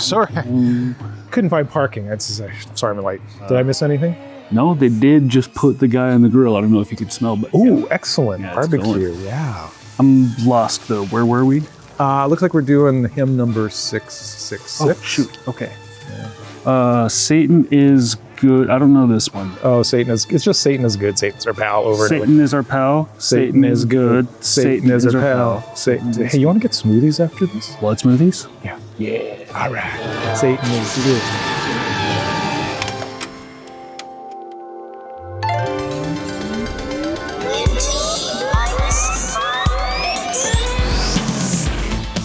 sorry. Couldn't find parking. Sorry, I'm late. Did I miss anything? No, they did just put the guy on the grill. I don't know if you could smell, but Ooh, excellent. Yeah, it's barbecue, going. yeah. I'm lost though. Where were we? Looks like we're doing hymn number 666. Oh, shoot. Okay. Yeah. Satan is good. I don't know this one. Oh, it's just Satan is good. Satan's our pal over Satan is our pal. Satan is good. Satan is our pal. Hey, you want to get smoothies after this? Blood smoothies? Yeah. Yeah. All right. Satan is good.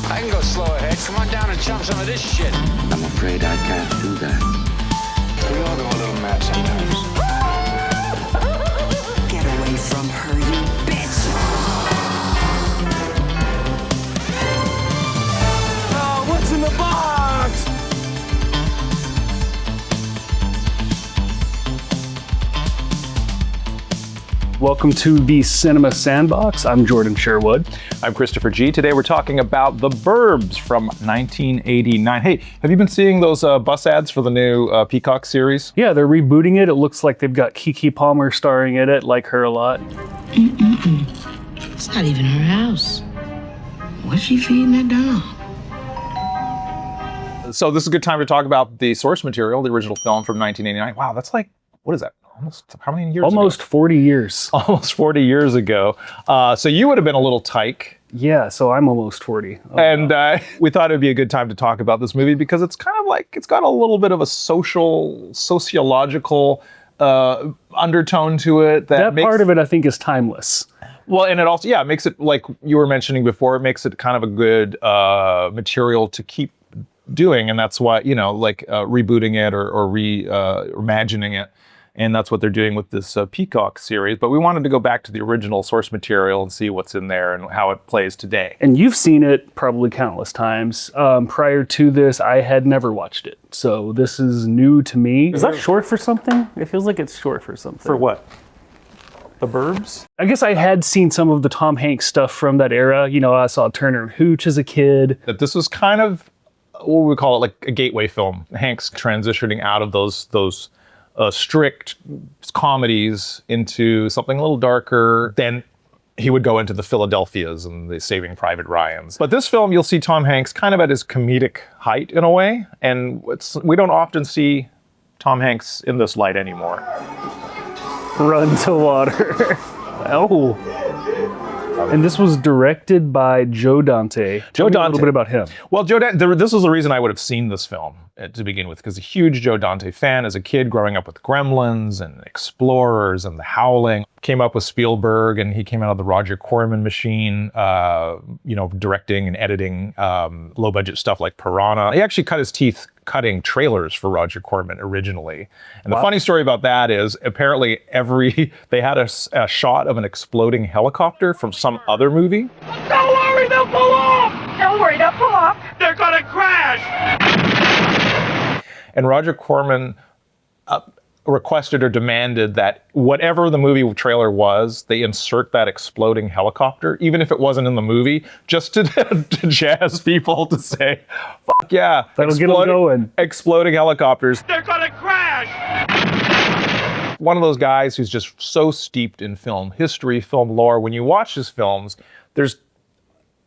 I can go slow ahead. Come on down and chump some of this shit. I'm afraid I can't do that. We all go a little mad sometimes. Get away from her, you bitch! Oh, what's in the box? Welcome to the Cinema Sandbox. I'm Jordan Sherwood. I'm Kristopher G. Today we're talking about The Burbs from 1989. Hey, have you been seeing those bus ads for the new Peacock series? Yeah, they're rebooting it. It looks like they've got Keke Palmer starring in it. Like her a lot. It's not even her house. What's she feeding that dog? So this is a good time to talk about the source material, the original film from 1989. Wow, that's like, what is that? How many years Almost ago? 40 years. Almost 40 years ago. So you would have been a little tyke. Yeah, so I'm almost 40. Oh, And we thought it'd be a good time to talk about this movie because it's kind of like, it's got a little bit of a sociological undertone to it. that part of it, I think, is timeless. Well, and it also, yeah, it makes it, like you were mentioning before, it makes it kind of a good material to keep doing. And that's why, rebooting it or reimagining it. And that's what they're doing with this Peacock series. But we wanted to go back to the original source material and see what's in there and how it plays today. And you've seen it probably countless times. Prior to this, I had never watched it. So this is new to me. Is that short for something? It feels like it's short for something. For what? The Burbs? I guess I had seen some of the Tom Hanks stuff from that era. You know, I saw Turner and Hooch as a kid. That this was kind of, what we call it, like a gateway film. Hanks transitioning out of those strict comedies into something a little darker. Then he would go into the Philadelphias and the Saving Private Ryans. But this film, you'll see Tom Hanks kind of at his comedic height in a way. And we don't often see Tom Hanks in this light anymore. Run to water. Oh. And this was directed by Joe Dante. Tell me a little bit about him. Well, Joe Dante, this was the reason I would have seen this film to begin with, because a huge Joe Dante fan as a kid, growing up with Gremlins and Explorers and The Howling. Came up with Spielberg, and he came out of the Roger Corman machine, directing and editing low-budget stuff like Piranha. He actually cut his teeth cutting trailers for Roger Corman originally. And the funny story about that is apparently they had a shot of an exploding helicopter from some other movie. Don't worry, they'll pull off! Don't worry, they'll pull off! They're gonna crash! And Roger Corman requested or demanded that whatever the movie trailer was, they insert that exploding helicopter, even if it wasn't in the movie, just to jazz people to say, fuck yeah, that'll get them going. Exploding helicopters. They're gonna crash! One of those guys who's just so steeped in film history, film lore. When you watch his films, there's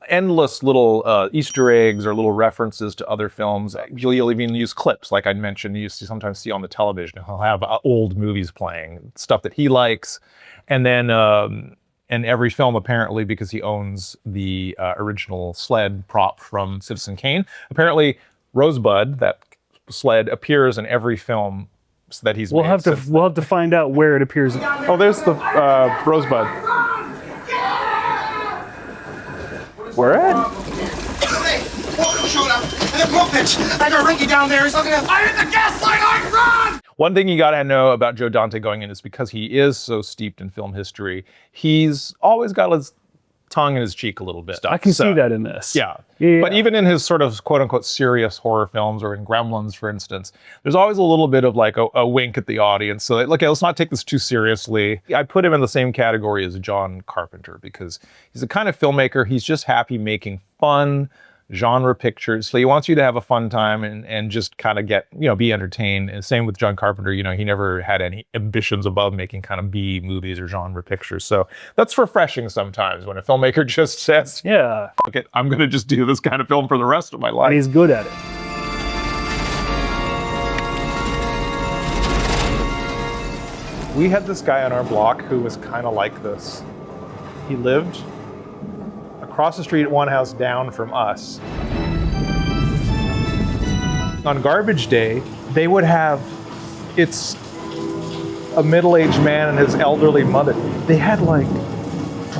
endless little Easter eggs or little references to other films. You'll even use clips, like I mentioned, you sometimes see on the television. He'll have old movies playing, stuff that he likes. And then in every film, apparently, because he owns the original sled prop from Citizen Kane, apparently Rosebud, that sled, appears in every film that he's made. We'll have to find out where it appears. Oh, there's the Rosebud. Where at? Hey, Walker showed up, and the pulpit. I got Ricky down there. He's looking at. I hit the gas line. I run. One thing you gotta know about Joe Dante going in is because he is so steeped in film history, he's always got his tongue in his cheek a little bit. I can see that in this. Yeah. But even in his sort of quote unquote serious horror films, or in Gremlins, for instance, there's always a little bit of like a wink at the audience. So okay, let's not take this too seriously. I put him in the same category as John Carpenter because he's the kind of filmmaker, he's just happy making fun, genre pictures. So he wants you to have a fun time and just kind of get, be entertained. And same with John Carpenter, he never had any ambitions above making kind of B movies or genre pictures. So that's refreshing sometimes when a filmmaker just says, Yeah. fuck it, I'm going to just do this kind of film for the rest of my life. And he's good at it. We had this guy on our block who was kind of like this. He lived across the street, one house down from us. On garbage day, they would have, it's a middle-aged man and his elderly mother. They had like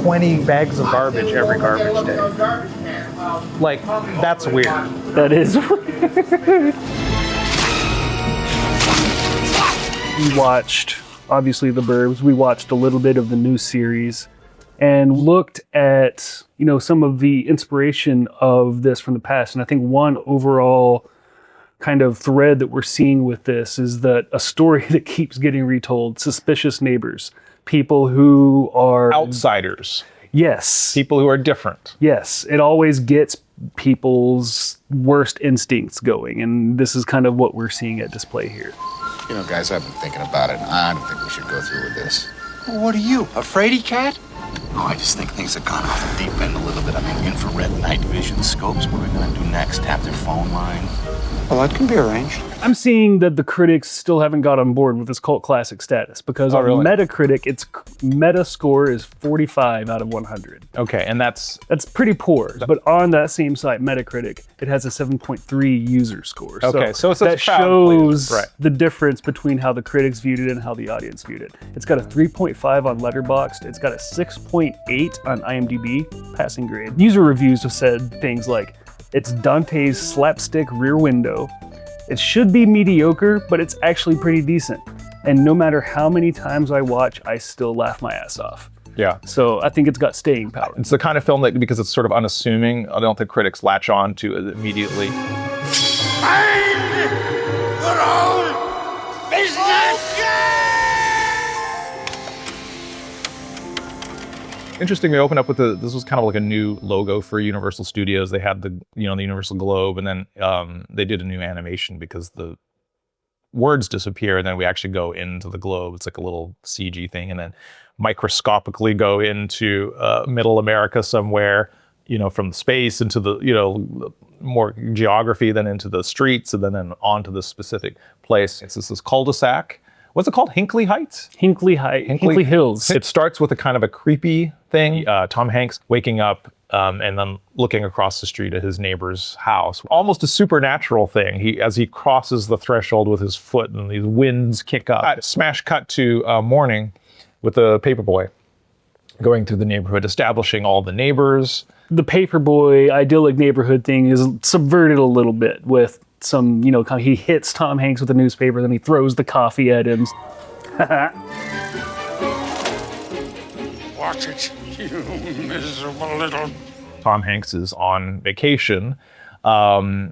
20 bags of garbage every garbage day. Like, that's weird. That is weird. We watched, obviously, The Burbs. We watched a little bit of the new series and looked at, some of the inspiration of this from the past. And I think one overall kind of thread that we're seeing with this is that a story that keeps getting retold, suspicious neighbors, people who are Outsiders. Yes. People who are different. Yes. It always gets people's worst instincts going. And this is kind of what we're seeing at display here. Guys, I've been thinking about it, and I don't think we should go through with this. Well, what are you, a fraidy cat? Oh, I just think things have gone off the deep end a little bit. I mean, infrared night vision scopes. What are we gonna do next? Tap their phone line? Well, that can be arranged. I'm seeing that the critics still haven't got on board with this cult classic status because on really? Metacritic, its meta score is 45 out of 100. Okay, and that's pretty poor. But on that same site, Metacritic, it has a 7.3 user score. Okay, so it's that crowd pleaser. shows Right. the difference between how the critics viewed it and how the audience viewed it. It's got a 3.5 on Letterboxd. It's got a 6.8 on IMDb, passing grade. User reviews have said things like, it's Dante's slapstick Rear Window. It should be mediocre, but it's actually pretty decent. And no matter how many times I watch, I still laugh my ass off. Yeah. So I think it's got staying power. It's the kind of film that, because it's sort of unassuming, I don't think critics latch on to it immediately. Good old business! Interesting, they opened up with this was kind of like a new logo for Universal Studios. They had the Universal Globe, and then they did a new animation because the words disappear, and then we actually go into the globe. It's like a little CG thing, and then microscopically go into middle America somewhere, from space into the, more geography, then into the streets, and then onto this specific place. It's this cul-de-sac. What's it called? Hinkley Heights? Hinkley Hills. It starts with a kind of a creepy thing. Tom Hanks waking up and then looking across the street at his neighbor's house. Almost a supernatural thing. As he crosses the threshold with his foot and these winds kick up. Smash cut to morning with the paperboy going through the neighborhood, establishing all the neighbors. The paperboy idyllic neighborhood thing is subverted a little bit with some, he hits Tom Hanks with a newspaper, then he throws the coffee at him. Watch it, you miserable little... Tom Hanks is on vacation, and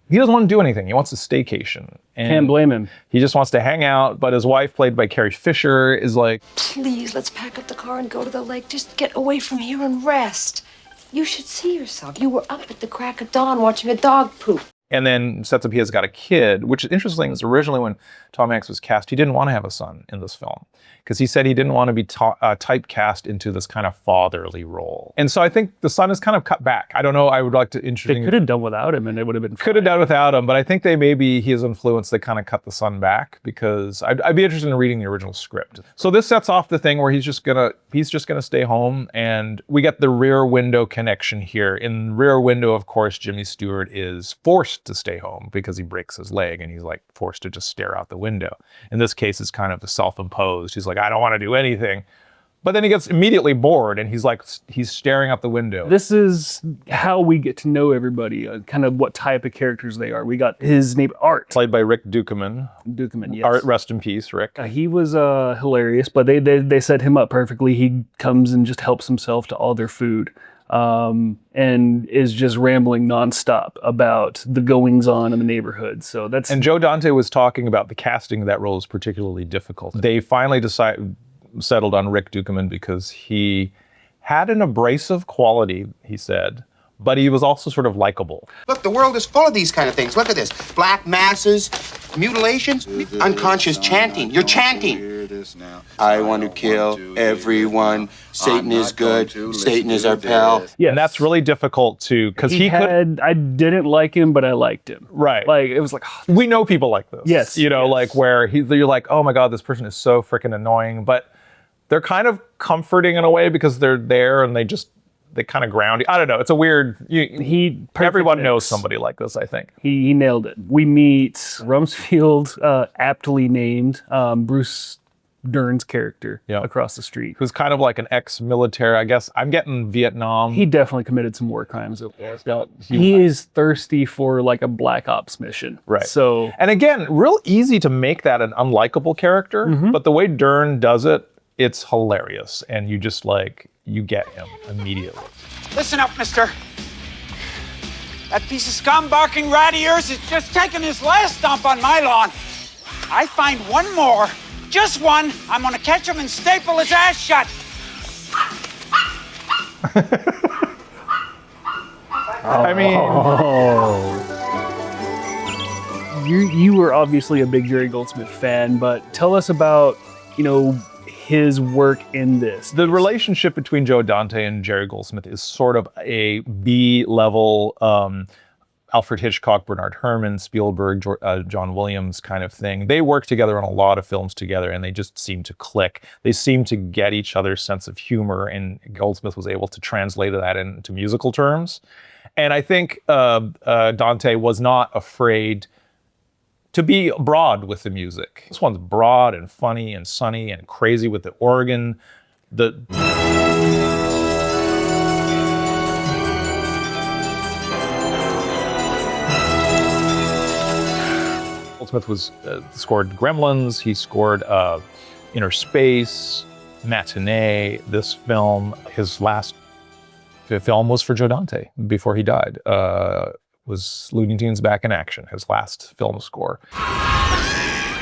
he doesn't want to do anything. He wants a staycation. And Can't blame him. He just wants to hang out, but his wife, played by Carrie Fisher, is like, Please, let's pack up the car and go to the lake. Just get away from here and rest. You should see yourself. You were up at the crack of dawn watching a dog poop. and then sets up he has got a kid, which is interesting. Is originally when Tom Hanks was cast, he didn't want to have a son in this film because he said he didn't want to be typecast into this kind of fatherly role. And so I think the son is kind of cut back. I don't know. I would like to They could have done without him, and it would have been fine. Could have done without him, but I think they maybe his influence, they kind of cut the son back because I'd be interested in reading the original script. So this sets off the thing where he's just gonna stay home, and we get the Rear Window connection here. In Rear Window, of course, Jimmy Stewart is forced to stay home because he breaks his leg, and he's like forced to just stare out the window. In this case, it's kind of self-imposed. He's like, I don't want to do anything. But then he gets immediately bored, and he's staring out the window. This is how we get to know everybody, kind of what type of characters they are. We got his name, Art. Played by Rick Dukeman. Yes. Art, rest in peace, Rick. He was hilarious, but they set him up perfectly. He comes and just helps himself to all their food, and is just rambling nonstop about the goings-on in the neighborhood. So that's... And Joe Dante was talking about the casting of that role is particularly difficult. They finally settled on Rick Dukeman because he had an abrasive quality, he said, but he was also sort of likable. Look, the world is full of these kind of things. Look at this. Black masses, mutilations, unconscious chanting. You're chanting. I want to kill everyone. Satan is good. Satan is our pal. Yeah, And that's really difficult to, because I didn't like him, but I liked him. Right. Like, it was like, oh, we know people like this. Yes, You know, yes. like where you're like, oh my God, this person is so freaking annoying, but they're kind of comforting in a way because they're there and they kind of ground you. I don't know. It's a weird, everyone knows somebody like this, I think. he nailed it. We meet Rumsfeld, aptly named Bruce Dern's character across the street. Who's kind of like an ex-military, I guess. I'm getting Vietnam. He definitely committed some war crimes over there. He is thirsty for like a black ops mission. Right. So, and again, real easy to make that an unlikable character, but the way Dern does it, it's hilarious. And you just you get him immediately. Listen up, mister. That piece of scum barking rat of yours is just taking his last dump on my lawn. I find one more, just one, I'm gonna catch him and staple his ass shut. I mean, you were obviously a big Jerry Goldsmith fan, but tell us about, his work in this. the relationship between Joe Dante and Jerry Goldsmith is sort of a B-level Alfred Hitchcock, Bernard Herrmann, Spielberg, John Williams kind of thing. They work together on a lot of films together, and they just seem to click. They seem to get each other's sense of humor, and Goldsmith was able to translate that into musical terms. And I think Dante was not afraid to be broad with the music. This one's broad and funny and sunny and crazy with the organ. Goldsmith was scored Gremlins. He scored Inner Space, Matinee. This film, his last film was for Joe Dante before he died. Was Looney Tunes Back in Action, his last film score. How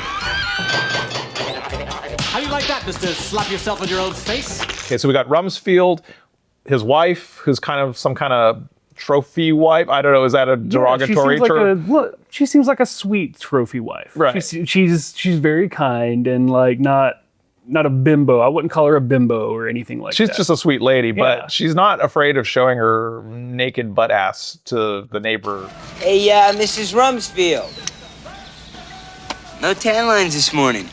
do you like that, Mr. Slap Yourself in Your Own Face? Okay, so we got Rumsfeld, his wife, who's kind of some kind of trophy wife. I don't know, is that a derogatory term? She seems like a sweet trophy wife. Right. She's very kind and not a bimbo. I wouldn't call her a bimbo or anything like that. She's just a sweet lady, but Yeah. she's not afraid of showing her naked butt ass to the neighbor. Hey, Mrs. Rumsfeld. No tan lines this morning.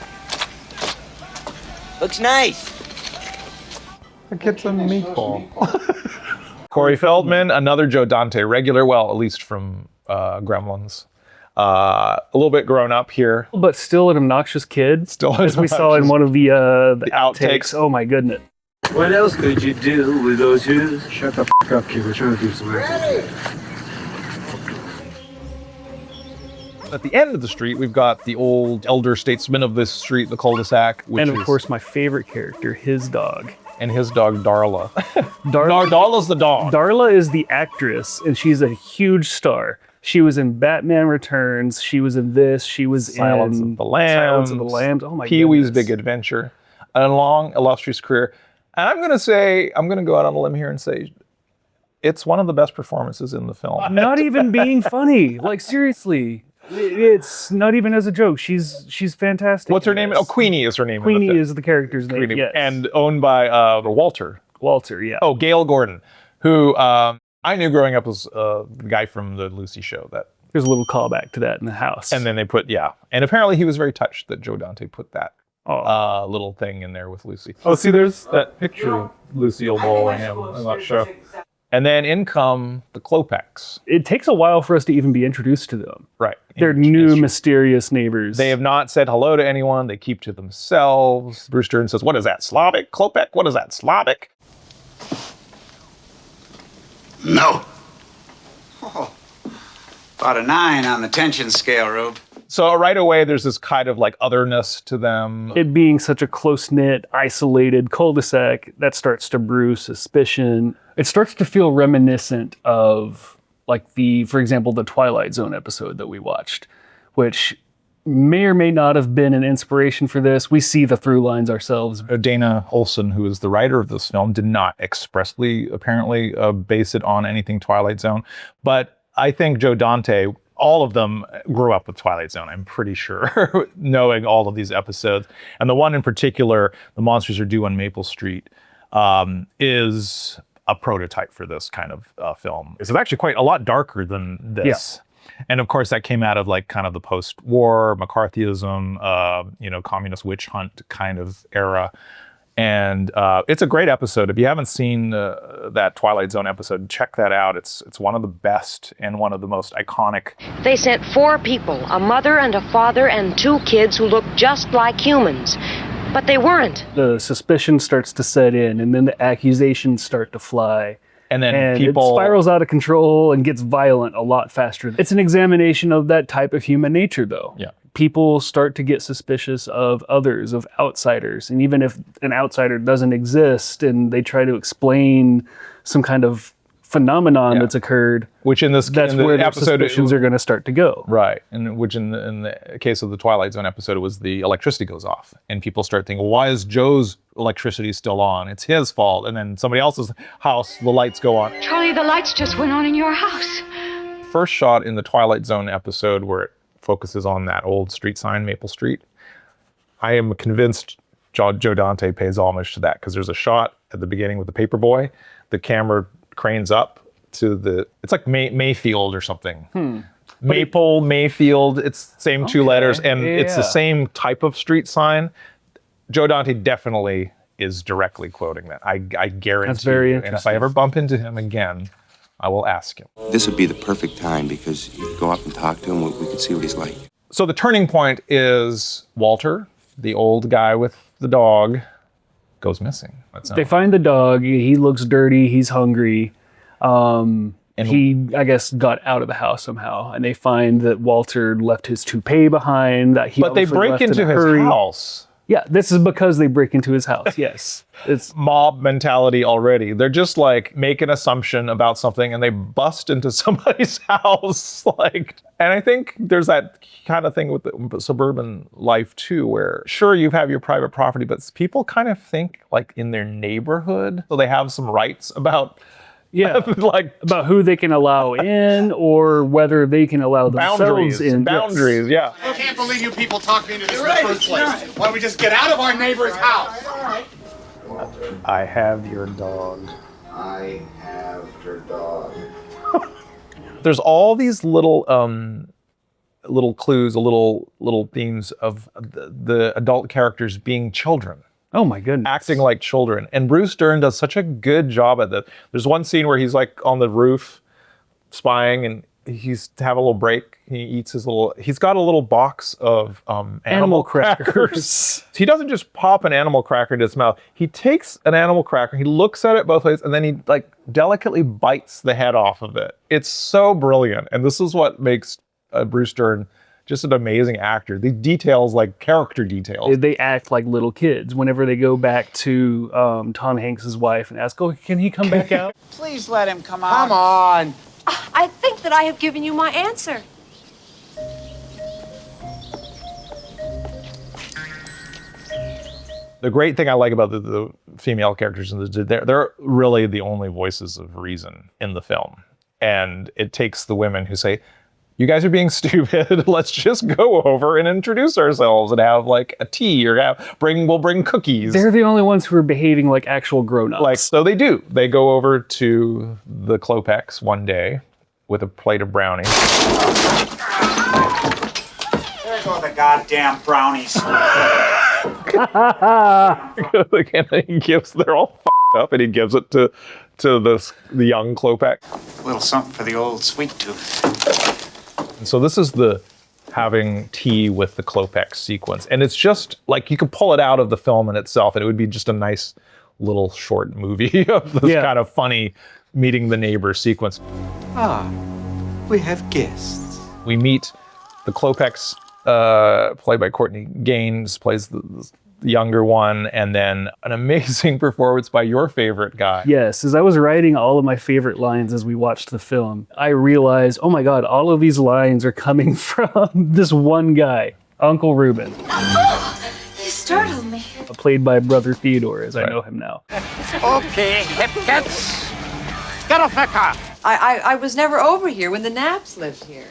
Looks nice. Get a meatball. Corey Feldman, another Joe Dante regular, well, at least from Gremlins. A little bit grown up here. But still an obnoxious kid. As we saw in one of the outtakes. Oh my goodness. What else could you do with those shoes? Shut the f*** up, kid. We're trying to do some exercise. At the end of the street, we've got the old elder statesman of this street, the cul-de-sac. And of course, my favorite character, his dog. And his dog, Darla. Darla's the dog. Darla is the actress, and she's a huge star. She was in Batman Returns. She was in this. She was Silence in of the Lambs. Silence of the Lambs. Oh my Pee-wee's goodness. Big Adventure. A long, illustrious career. And I'm going to go out on a limb here and say it's one of the best performances in the film. Not even being funny. Like, seriously. It's not even as a joke. She's fantastic. What's her name? Oh, Queenie is her name. Queenie is the character's name, Queenie. yes. And owned by Walter. Walter, yeah. Oh, Gail Gordon, who I knew growing up was the guy from the Lucy show. There's a little callback to that in the house. And then they put, and apparently he was very touched that Joe Dante put that little thing in there with Lucy. Oh, see, there's that picture of Lucille Ball and him. I'm not sure. And then in come the Klopeks. It takes a while for us to even be introduced to them. Right. They're new, mysterious neighbors. They have not said hello to anyone. They keep to themselves. Bruce Dern says, "What is that, Slavic? Klopek? What is that, Slavic?" No. Oh, about a 9 on the tension scale, Rube. So right away, there's this kind of like otherness to them. It being such a close-knit, isolated cul-de-sac, that starts to brew suspicion. It starts to feel reminiscent of, like, for example, the Twilight Zone episode that we watched, which may or may not have been an inspiration for this. We see the through lines ourselves. Dana Olson, who is the writer of this film, did not expressly, apparently, base it on anything Twilight Zone. But I think Joe Dante, all of them grew up with Twilight Zone, I'm pretty sure, knowing all of these episodes. And the one in particular, The Monsters Are Due on Maple Street, is a prototype for this kind of film. It's actually quite a lot darker than this. Yeah. And of course, that came out of like kind of the post-war McCarthyism, communist witch hunt kind of era. And it's a great episode. If you haven't seen that Twilight Zone episode, check that out. It's one of the best and one of the most iconic. They sent 4 people, a mother and a father and 2 kids who looked just like humans. But they weren't. The suspicion starts to set in, and then the accusations start to fly. And then it spirals out of control and gets violent a lot faster. It's an examination of that type of human nature, though. Yeah. People start to get suspicious of others, of outsiders. And even if an outsider doesn't exist and they try to explain some kind of phenomenon that's occurred, which that's where the suspicions are going to start to go. Right. And which in the case of the Twilight Zone episode, it was the electricity goes off. And people start thinking, well, why is Joe's electricity still on? It's his fault. And then somebody else's house, the lights go on. Charlie, the lights just went on in your house. First shot in the Twilight Zone episode where it focuses on that old street sign, Maple Street. I am convinced Joe Dante pays homage to that because there's a shot at the beginning with the paper boy. The camera cranes up to it's like Mayfield or something. Maple, Mayfield, it's the same 2 letters, and it's the same type of street sign. Joe Dante definitely is directly quoting that. I guarantee. That's very you. interesting. And if I ever bump into him again, I will ask him. This would be the perfect time because you could go up and talk to him. We could see what he's like. So the turning point is Walter, the old guy with the dog, goes missing. They find the dog. He looks dirty. He's hungry. And he, I guess, got out of the house somehow. And they find that Walter left his toupee behind. But they break into his house. Yeah, this is because they break into his house. Yes. It's mob mentality already. They're just like make an assumption about something and they bust into somebody's house. And I think there's that kind of thing with the suburban life too, where sure you have your private property, but people kind of think like in their neighborhood. So they have some rights about about who they can allow in or whether they can allow themselves in. Boundaries, yeah. I can't believe you people talked me into this in the first place. Why don't we just get out of our neighbor's house? I have your dog. I have your dog. There's all these little clues, little themes of the adult characters being children. Oh my goodness. Acting like children. And Bruce Dern does such a good job at that. There's one scene where he's like on the roof spying and he's having a little break. He eats he's got a little box of animal crackers. He doesn't just pop an animal cracker into his mouth. He takes an animal cracker, he looks at it both ways, and then he like delicately bites the head off of it. It's so brilliant. And this is what makes Bruce Dern just an amazing actor. The details, like character details. They act like little kids whenever they go back to Tom Hanks' wife and ask, can he come back out? Please let him come out. Come on. I think that I have given you my answer. The great thing I like about the female characters, they're really the only voices of reason in the film. And it takes the women who say, you guys are being stupid. Let's just go over and introduce ourselves and have like a tea or we'll bring cookies. They're the only ones who are behaving like actual grown-ups. So they do. They go over to the Klopex one day with a plate of brownies. There go the goddamn brownies. And he they're all f***ed up and he gives it to the young Klopex. A little something for the old sweet tooth. So this is the having tea with the Klopex sequence. And it's just like you could pull it out of the film in itself and it would be just a nice little short movie of this kind of funny meeting the neighbor sequence. We have guests. We meet the Klopex, played by Courtney Gaines, plays the younger one, and then an amazing performance by your favorite guy. Yes, as I was writing all of my favorite lines as we watched the film, I realized, oh my God, all of these lines are coming from this one guy. Uncle Reuben. You startled me. Played by Brother Theodore, as I know him now. Okay, hip cats. Get off my car. I was never over here when the Naps lived here.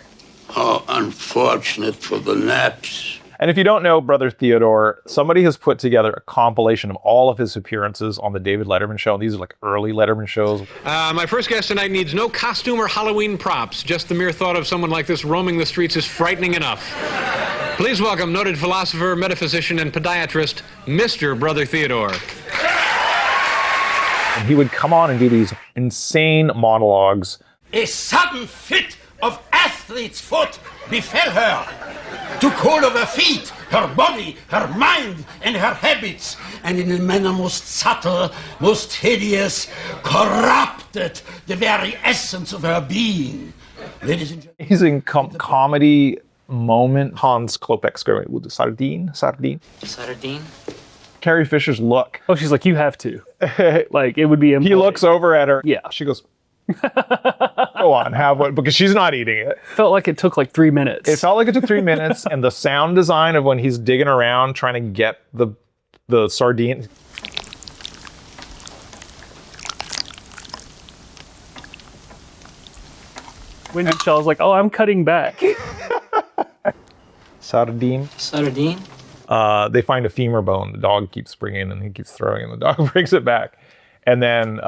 How unfortunate for the Naps. And if you don't know Brother Theodore, somebody has put together a compilation of all of his appearances on the David Letterman show. These are like early Letterman shows. My first guest tonight needs no costume or Halloween props. Just the mere thought of someone like this roaming the streets is frightening enough. Please welcome noted philosopher, metaphysician, and podiatrist, Mr. Brother Theodore. And he would come on and do these insane monologues. A sudden fit of athlete's foot befell her. Took hold of her feet, her body, her mind, and her habits, and in a manner most subtle, most hideous, corrupted the very essence of her being. Ladies and gentlemen. Amazing comedy moment. Hans Klopek's going with the sardine. Carrie Fisher's look. Oh, she's like, you have to. Like, it would be... He looks over at her. Yeah. She goes, go on, have one, because she's not eating it. Felt like it took like 3 minutes. It felt like it took 3 minutes, and the sound design of when he's digging around trying to get the sardine. When Shaw's like, oh, I'm cutting back. Sardine. They find a femur bone. The dog keeps bringing, and he keeps throwing, and the dog brings it back. And then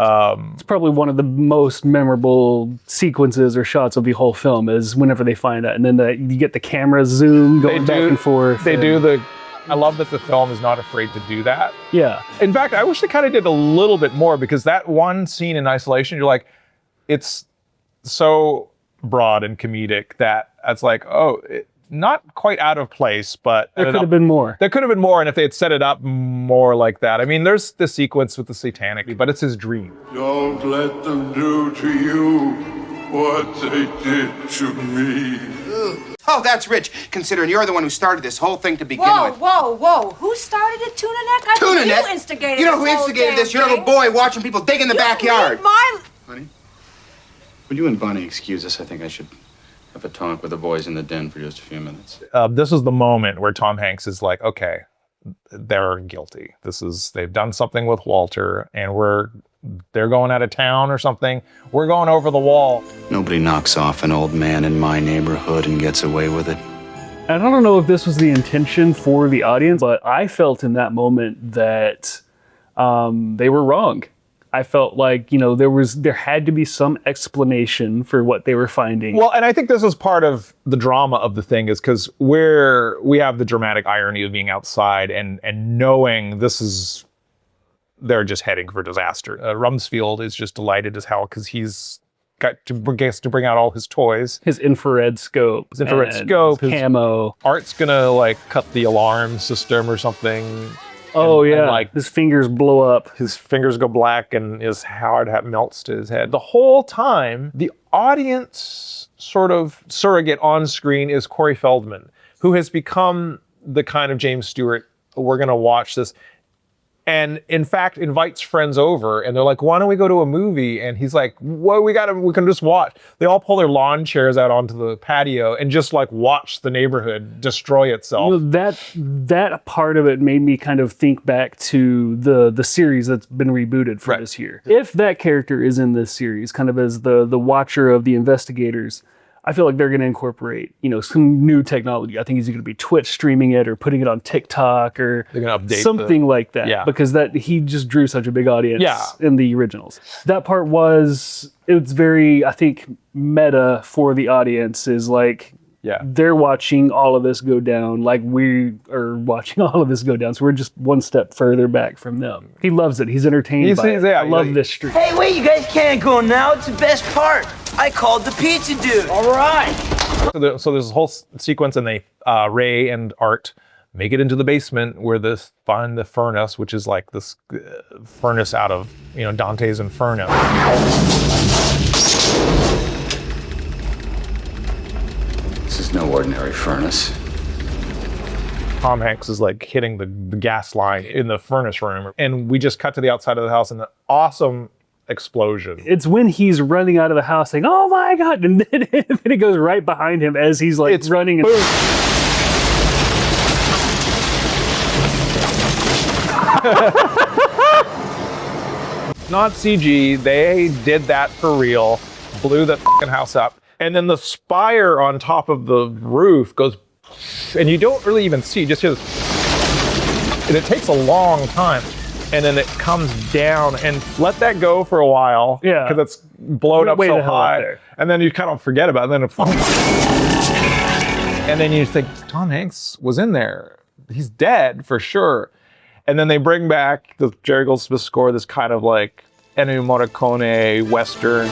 it's probably one of the most memorable sequences or shots of the whole film is whenever they find that, and then you get the camera zoom going back and forth. I love that the film is not afraid to do that. Yeah. In fact, I wish they kind of did a little bit more, because that one scene in isolation, you're like, it's so broad and comedic that it's like, not quite out of place, but there could have been more. There could have been more, and if they had set it up more like that. I mean, there's the sequence with the satanic, but it's his dream. Don't let them do to you what they did to me. Oh, that's rich, considering you're the one who started this whole thing to begin with. Whoa. Who started it, Tuna Neck? I think you instigated You know who instigated this? Your little boy watching people dig in the backyard. Honey, would you and Bonnie excuse us? I think I should have a talk with the boys in the den for just a few minutes. This is the moment where Tom Hanks is like, okay, they're guilty. They've done something with Walter, and they're going out of town or something. We're going over the wall. Nobody knocks off an old man in my neighborhood and gets away with it. And I don't know if this was the intention for the audience, but I felt in that moment that they were wrong. I felt like, there had to be some explanation for what they were finding. Well, and I think this is part of the drama of the thing, is because we have the dramatic irony of being outside and knowing they're just heading for disaster. Rumsfeld is just delighted as hell because he's gets to bring out all his toys. His infrared scope. His camo. Art's gonna cut the alarm system or something. Oh, yeah. His fingers blow up. His fingers go black and his hard hat melts to his head. The whole time, the audience sort of surrogate on screen is Corey Feldman, who has become the kind of James Stewart, we're going to watch this. And in fact, invites friends over, and they're like, why don't we go to a movie? And he's like, well, we can just watch. They all pull their lawn chairs out onto the patio and just watch the neighborhood destroy itself. That part of it made me kind of think back to the series that's been rebooted for this year. If that character is in this series, kind of as the watcher of the investigators, I feel like they're going to incorporate, some new technology. I think he's going to be Twitch streaming it or putting it on TikTok or they're going to update something like that. Yeah. Because he just drew such a big audience in the originals. That part it's very, I think, meta for the audience is they're watching all of this go down like we are watching all of this go down. So we're just one step further back from them. He loves it. He's entertained by it. I love this street. Hey, wait, you guys can't go now. It's the best part. I called the pizza dude. All right. So there's this whole sequence, and Ray and Art make it into the basement where they find the furnace, which is like this furnace out of, Dante's Inferno. This is no ordinary furnace. Tom Hanks is hitting the gas line in the furnace room, and we just cut to the outside of the house, and an awesome explosion. It's when he's running out of the house saying, oh my God, and then it goes right behind him as he's running. Not CG. They did that for real. Blew that fucking house up. And then the spire on top of the roof goes, and you don't really even see, just hear this, and it takes a long time. And then it comes down, and let that go for a while. Yeah. Because it's blown up Way so the hell up high. there. And then you kind of forget about it. And then and then you think, Tom Hanks was in there. He's dead for sure. And then they bring back the Jerry Goldsmith score, this kind of like Ennio Morricone Western.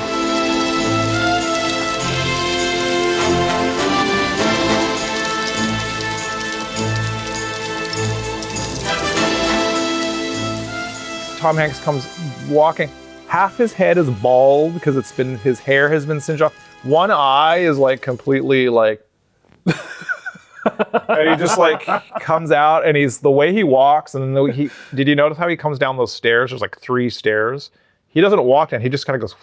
Tom Hanks comes walking. Half his head is bald because his hair has been singed off. One eye is like completely like, and he just like comes out, and the way he walks, and then did you notice how he comes down those stairs? There's like 3 stairs. He doesn't walk down, he just kind of goes.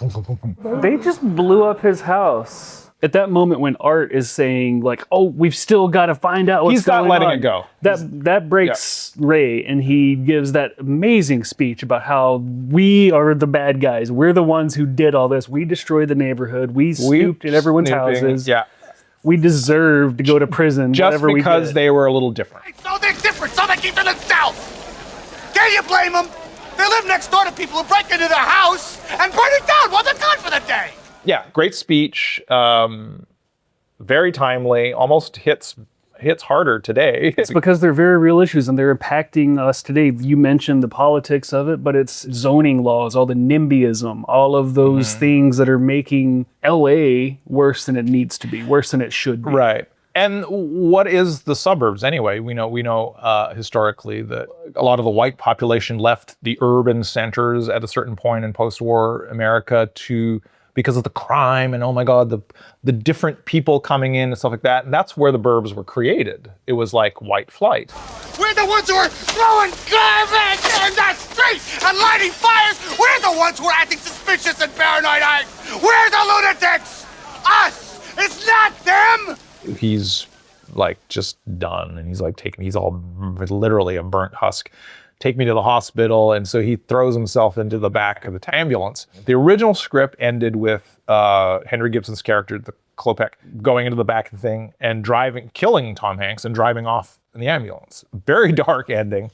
They just blew up his house. At that moment when Art is saying like, oh, we've still got to find out what's going on. He's not letting it go. That breaks Ray, and he gives that amazing speech about how we are the bad guys. We're the ones who did all this. We destroyed the neighborhood. We snooped in everyone's houses. Yeah. We deserve to go to prison. Just because they were a little different. No, they're different, so they keep to themselves. Can you blame them? They live next door to people who break into their house and burn it down while they're gone for the day. Yeah, great speech. Very timely. Almost hits harder today. It's because they're very real issues and they're impacting us today. You mentioned the politics of it, but it's zoning laws, all the NIMBY-ism, all of those things that are making LA worse than it needs to be, worse than it should be. Right. And what is the suburbs anyway? We know historically that a lot of the white population left the urban centers at a certain point in post-war America because of the crime and, oh my God, the different people coming in and stuff like that. And that's where the Burbs were created. It was like white flight. We're the ones who are throwing garbage in the street and lighting fires. We're the ones who are acting suspicious and paranoid. We're the lunatics. Us. It's not them. He's like just done, and he's like he's all literally a burnt husk. Take me to the hospital. And so he throws himself into the back of the ambulance. The original script ended with Henry Gibson's character, the Klopek, going into the back of the thing and killing Tom Hanks and driving off in the ambulance. Very dark ending.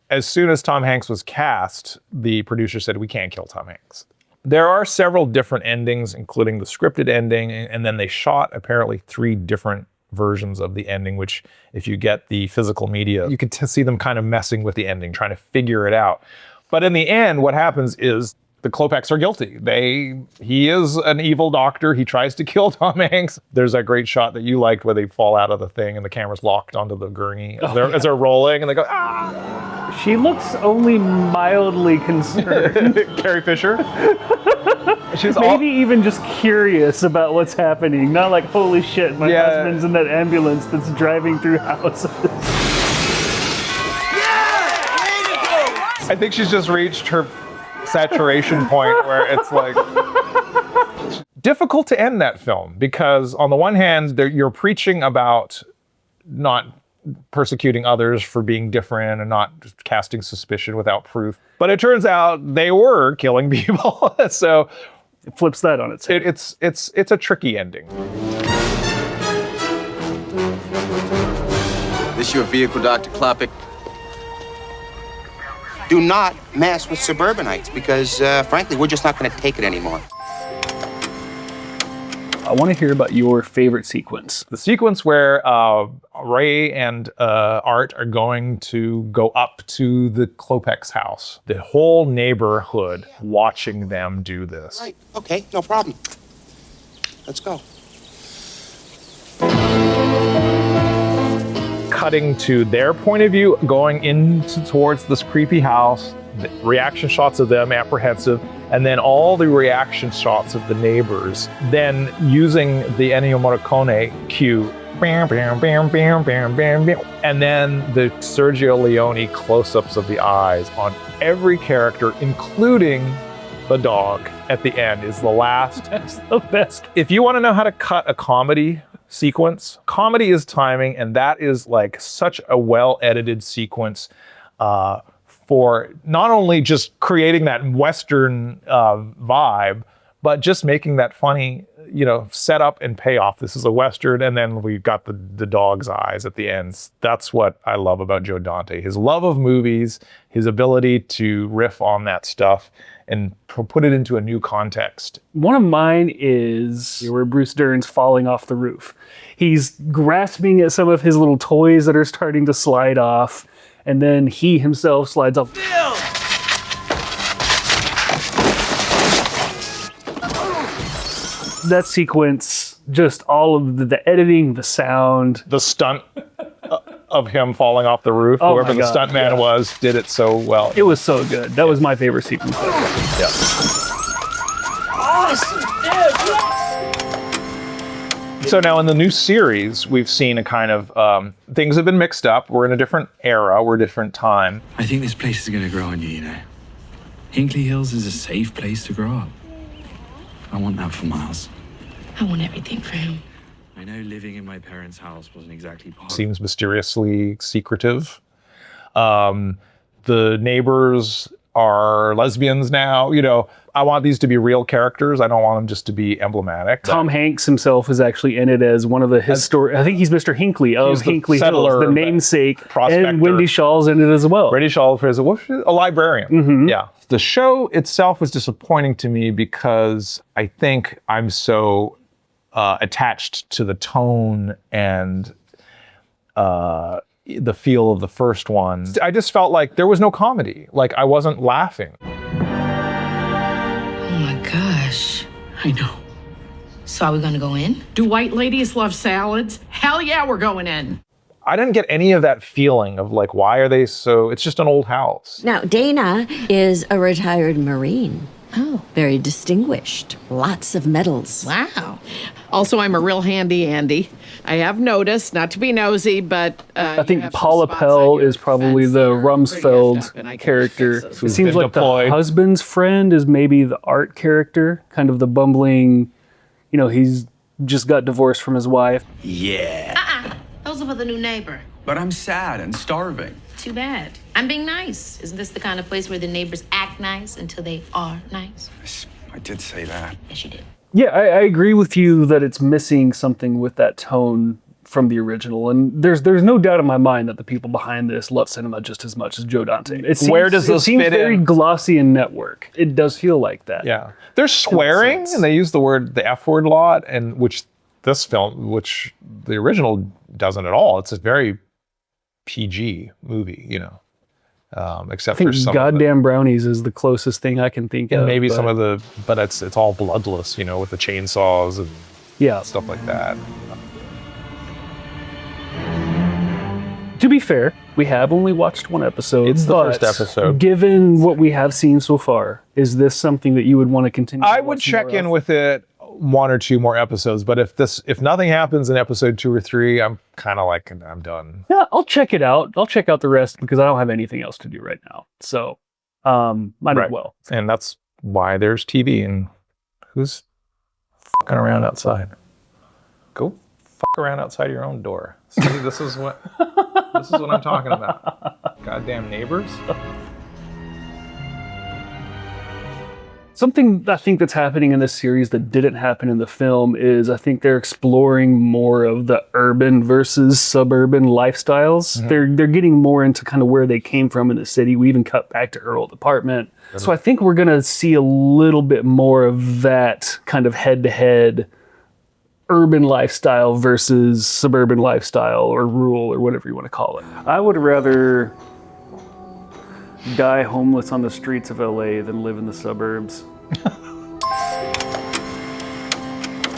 As soon as Tom Hanks was cast, the producer said, we can't kill Tom Hanks. There are several different endings, including the scripted ending, and then they shot apparently 3 different versions of the ending, which if you get the physical media, you could see them kind of messing with the ending, trying to figure it out. But in the end, what happens is the Klopeks are guilty. He is an evil doctor. He tries to kill Tom Hanks. There's that great shot that you liked where they fall out of the thing and the camera's locked onto the gurney as they're rolling, and they go, ah! She looks only mildly concerned. Carrie Fisher? She's maybe even just curious about what's happening. Not like, holy shit, my husband's in that ambulance that's driving through houses. I think she's just reached her saturation point where it's like difficult to end that film, because on the one hand, you're preaching about not persecuting others for being different and not casting suspicion without proof. But it turns out they were killing people. So it flips that on its head. It's a tricky ending. This your vehicle, Dr. Klopek? Do not mess with suburbanites because, frankly, we're just not going to take it anymore. I want to hear about your favorite sequence. The sequence where Ray and Art are going to go up to the Klopek's house. The whole neighborhood watching them do this. Right. Okay, no problem. Let's go. Cutting to their point of view, going towards this creepy house, the reaction shots of them apprehensive, and then all the reaction shots of the neighbors, then using the Ennio Morricone cue, bam, bam, bam, bam, bam, bam, bam, and then the Sergio Leone close-ups of the eyes on every character, including the dog at the end, is the last. That's the best. If you want to know how to cut a comedy sequence, comedy is timing, and that is like such a well-edited sequence. for not only just creating that Western vibe, but just making that funny, setup and payoff. This is a Western, and then we got the dog's eyes at the end. That's what I love about Joe Dante. His love of movies, his ability to riff on that stuff and put it into a new context. One of mine is where Bruce Dern's falling off the roof. He's grasping at some of his little toys that are starting to slide off, and then he himself slides off. That sequence, just all of the editing, the sound. The stunt of him falling off the roof, Oh whoever my the God, stuntman was, did it so well. It was so good. That was my favorite sequence. Yeah. So now in the new series, we've seen a kind of, things have been mixed up. We're in a different era, we're a different time. I think this place is going to grow on you, Hinkley Hills is a safe place to grow up. I want that for Miles. I want everything for him. I know living in my parents' house wasn't exactly part. Seems mysteriously secretive. The neighbors are lesbians now. I want these to be real characters. I don't want them just to be emblematic. Tom Hanks himself is actually in it as one of the I think he's Mr. Hinkley of Hinkley Hills, the namesake. Prospector. And Wendy Shaw's in it as well. Wendy Shaw is a librarian. Mm-hmm. Yeah. The show itself was disappointing to me because I think I'm so attached to the tone and the feel of the first one. I just felt like there was no comedy. Like I wasn't laughing. Oh my gosh. I know. So are we gonna go in? Do white ladies love salads? Hell yeah, we're going in. I didn't get any of that feeling of like, why are they so, it's just an old house. Now, Dana is a retired Marine. Oh. Very distinguished. Lots of medals. Wow. Also, I'm a real handy Andy. I have noticed, not to be nosy, but I think Paula Pell is probably the Rumsfeld character. It seems like the husband's friend is maybe the art character, kind of the bumbling, he's just got divorced from his wife. Yeah. Those are for the new neighbor. But I'm sad and starving. Too bad. I'm being nice. Isn't this the kind of place where the neighbors act nice until they are nice? I did say that. Yes, you did. Yeah, I agree with you that it's missing something with that tone from the original. And there's no doubt in my mind that the people behind this love cinema just as much as Joe Dante. Where does this seems fit very in? glossy and network. It does feel like that. Yeah. They're swearing and they use the F word a lot, and which the original doesn't at all. It's a very PG movie, except for some Goddamn Brownies is the closest thing I can think of. Maybe but it's all bloodless, with the chainsaws and stuff like that. To be fair, we have only watched one episode. It's the first episode. Given what we have seen so far, is this something that you would want to continue? I would check in with it one or two more episodes, but if nothing happens in episode 2 or 3, I'm kind of like, I'm done. Yeah, I'll check it out. I'll check out the rest because I don't have anything else to do right now. So, might as well. And that's why there's TV. And who's fucking around outside? Go fuck around outside your own door. See, this is what I'm talking about. Goddamn neighbors. Something I think that's happening in this series that didn't happen in the film is I think they're exploring more of the urban versus suburban lifestyles. Mm-hmm. They're getting more into kind of where they came from in the city. We even cut back to her old apartment. Mm-hmm. So I think we're going to see a little bit more of that kind of head-to-head urban lifestyle versus suburban lifestyle or rural or whatever you want to call it. I would rather die homeless on the streets of LA than live in the suburbs.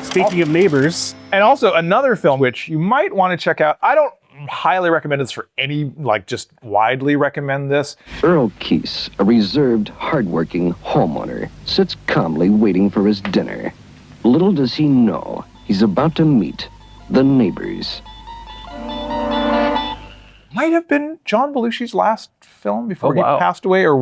Speaking of neighbors. And also another film which you might want to check out. I don't highly recommend this for any, just widely recommend this. Earl Keese, a reserved, hardworking homeowner, sits calmly waiting for his dinner. Little does he know, he's about to meet the neighbors. Might have been John Belushi's last film before he passed away, or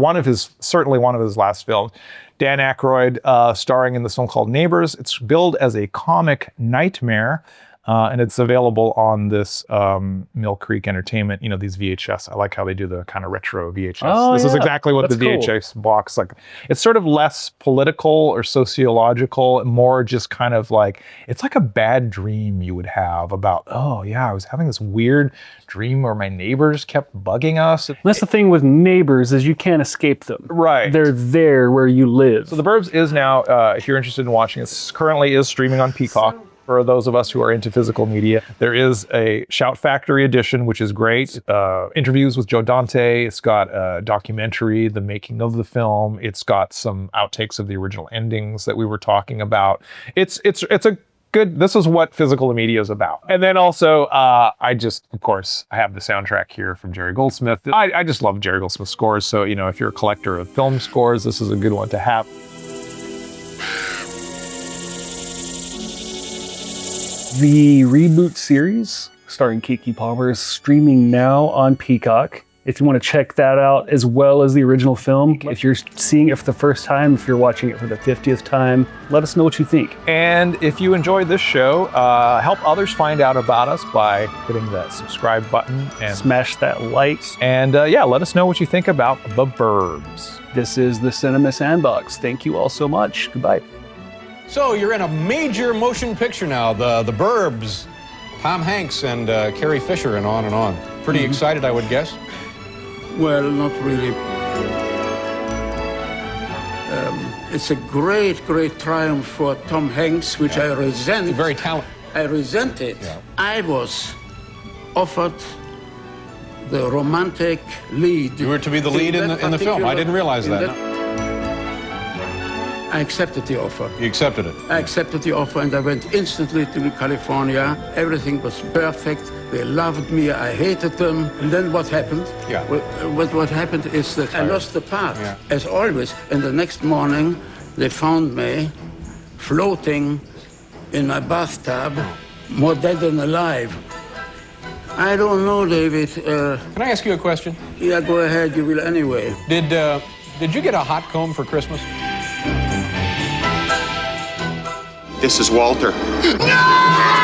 certainly one of his last films. Dan Aykroyd starring in this film called Neighbors. It's billed as a comic nightmare. And it's available on this Mill Creek Entertainment, these VHS. I like how they do the kind of retro VHS. Oh, this is yeah. exactly what That's the VHS box, like, it's sort of less political or sociological, more just kind of like, it's like a bad dream you would have about, oh yeah, I was having this weird dream where my neighbors kept bugging us. That's the thing with neighbors, is you can't escape them. Right. They're there where you live. So The Burbs is now, if you're interested in watching it, currently is streaming on Peacock. For those of us who are into physical media, there is a Shout Factory edition, which is great. Interviews with Joe Dante. It's got a documentary, the making of the film. It's got some outtakes of the original endings that we were talking about. It's a good, this is what physical media is about. And then also, of course, I have the soundtrack here from Jerry Goldsmith. I just love Jerry Goldsmith scores. So, if you're a collector of film scores, this is a good one to have. The reboot series starring Keke Palmer is streaming now on Peacock. If you want to check that out, as well as the original film, if you're seeing it for the first time, if you're watching it for the 50th time, let us know what you think. And if you enjoyed this show, help others find out about us by hitting that subscribe button and smash that like. And let us know what you think about The Burbs. This is the Cinema Sandbox. Thank you all so much. Goodbye. So you're in a major motion picture now, the Burbs, Tom Hanks and Carrie Fisher, and on and on. Pretty excited, I would guess. Well, not really. It's a great, great triumph for Tom Hanks, which I resent. Very talented. I resent it. Yeah. I was offered the romantic lead. You were to be the lead in the film. I didn't realize that. I accepted the offer. You accepted it? I accepted the offer, and I went instantly to California. Everything was perfect. They loved me. I hated them. And then what happened? Yeah. What happened is that I lost the part, as always. And the next morning, they found me floating in my bathtub, more dead than alive. I don't know, David. Can I ask you a question? Yeah, go ahead. You will anyway. Did you get a hot comb for Christmas? This is Walter. No!